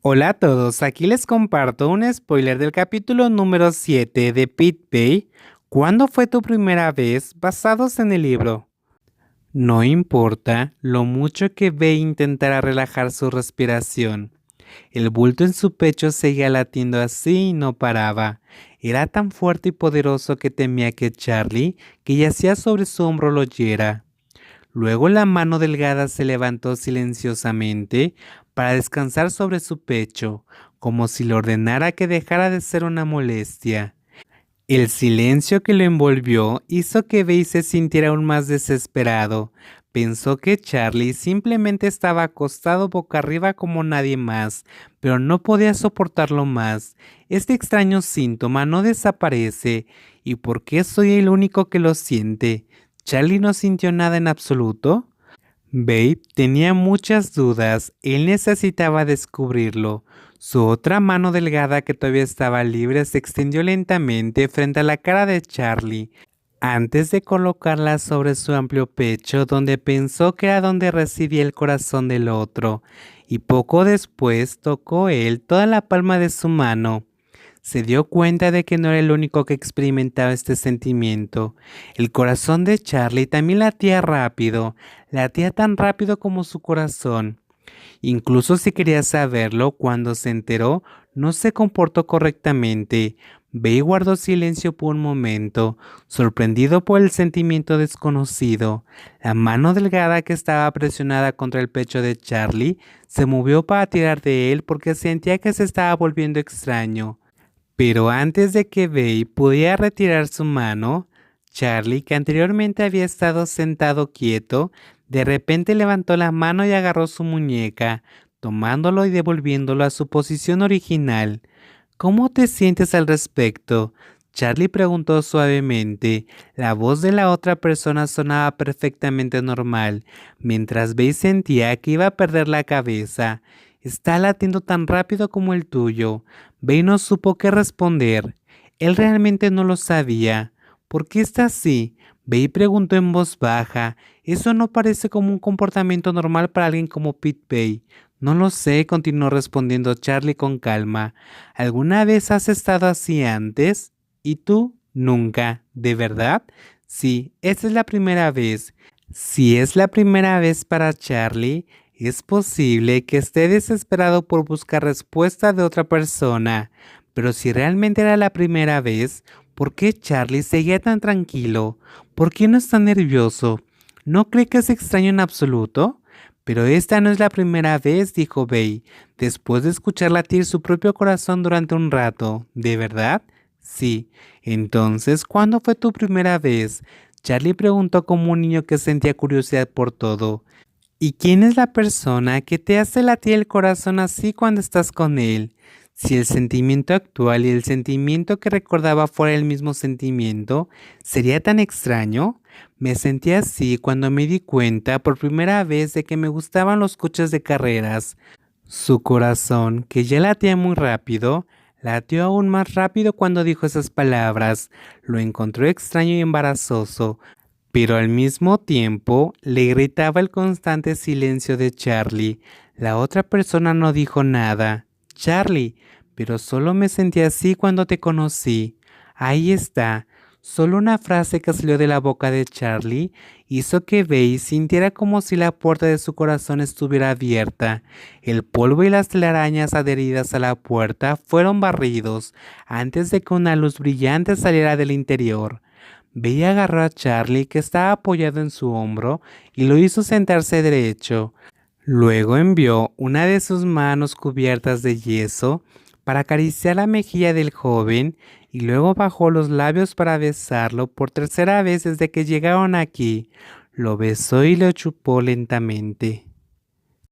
Hola a todos, aquí les comparto un spoiler del capítulo número 7 de Pit Bay. ¿Cuándo fue tu primera vez? Basados en el libro. No importa lo mucho que Bey intentara relajar su respiración. El bulto en su pecho seguía latiendo así y no paraba. Era tan fuerte y poderoso que temía que Charlie, que yacía sobre su hombro, lo oyera. Luego la mano delgada se levantó silenciosamente para descansar sobre su pecho, como si le ordenara que dejara de ser una molestia. El silencio que lo envolvió hizo que Bey se sintiera aún más desesperado. Pensó que Charlie simplemente estaba acostado boca arriba como nadie más, pero no podía soportarlo más. Este extraño síntoma no desaparece. ¿Y por qué soy el único que lo siente? ¿Charlie no sintió nada en absoluto? Babe tenía muchas dudas, él necesitaba descubrirlo. Su otra mano delgada que todavía estaba libre se extendió lentamente frente a la cara de Charlie, antes de colocarla sobre su amplio pecho donde pensó que era donde residía el corazón del otro, y poco después tocó él toda la palma de su mano. Se dio cuenta de que no era el único que experimentaba este sentimiento. El corazón de Charlie también latía tan rápido como su corazón. Incluso si quería saberlo, cuando se enteró, no se comportó correctamente. Bey guardó silencio por un momento, sorprendido por el sentimiento desconocido. La mano delgada que estaba presionada contra el pecho de Charlie se movió para tirar de él porque sentía que se estaba volviendo extraño. Pero antes de que Bey pudiera retirar su mano, Charlie, que anteriormente había estado sentado quieto, de repente levantó la mano y agarró su muñeca, tomándolo y devolviéndolo a su posición original. ¿Cómo te sientes al respecto? Charlie preguntó suavemente. La voz de la otra persona sonaba perfectamente normal, mientras Bey sentía que iba a perder la cabeza. Está latiendo tan rápido como el tuyo. Bey no supo qué responder. Él realmente no lo sabía. ¿Por qué está así? Bey preguntó en voz baja. Eso no parece como un comportamiento normal para alguien como Pete Bey. No lo sé, continuó respondiendo Charlie con calma. ¿Alguna vez has estado así antes? ¿Y tú? Nunca. ¿De verdad? Sí, esta es la primera vez. Si es la primera vez para Charlie, es posible que esté desesperado por buscar respuesta de otra persona, pero si realmente era la primera vez, ¿por qué Charlie seguía tan tranquilo? ¿Por qué no está nervioso? ¿No cree que es extraño en absoluto? Pero esta no es la primera vez, dijo Bey, después de escuchar latir su propio corazón durante un rato. ¿De verdad? Sí. Entonces, ¿cuándo fue tu primera vez? Charlie preguntó como un niño que sentía curiosidad por todo. ¿Y quién es la persona que te hace latir el corazón así cuando estás con él? Si el sentimiento actual y el sentimiento que recordaba fuera el mismo sentimiento, ¿sería tan extraño? Me sentí así cuando me di cuenta por primera vez de que me gustaban los coches de carreras. Su corazón, que ya latía muy rápido, latió aún más rápido cuando dijo esas palabras. Lo encontró extraño y embarazoso, pero al mismo tiempo le irritaba el constante silencio de Charlie. La otra persona no dijo nada. Charlie, pero solo me sentí así cuando te conocí. Ahí está. Solo una frase que salió de la boca de Charlie hizo que Bey sintiera como si la puerta de su corazón estuviera abierta. El polvo y las telarañas adheridas a la puerta fueron barridos antes de que una luz brillante saliera del interior. Bey agarró a Charlie, que estaba apoyado en su hombro, y lo hizo sentarse derecho. Luego envió una de sus manos cubiertas de yeso para acariciar la mejilla del joven y luego bajó los labios para besarlo por tercera vez desde que llegaron aquí. Lo besó y lo chupó lentamente.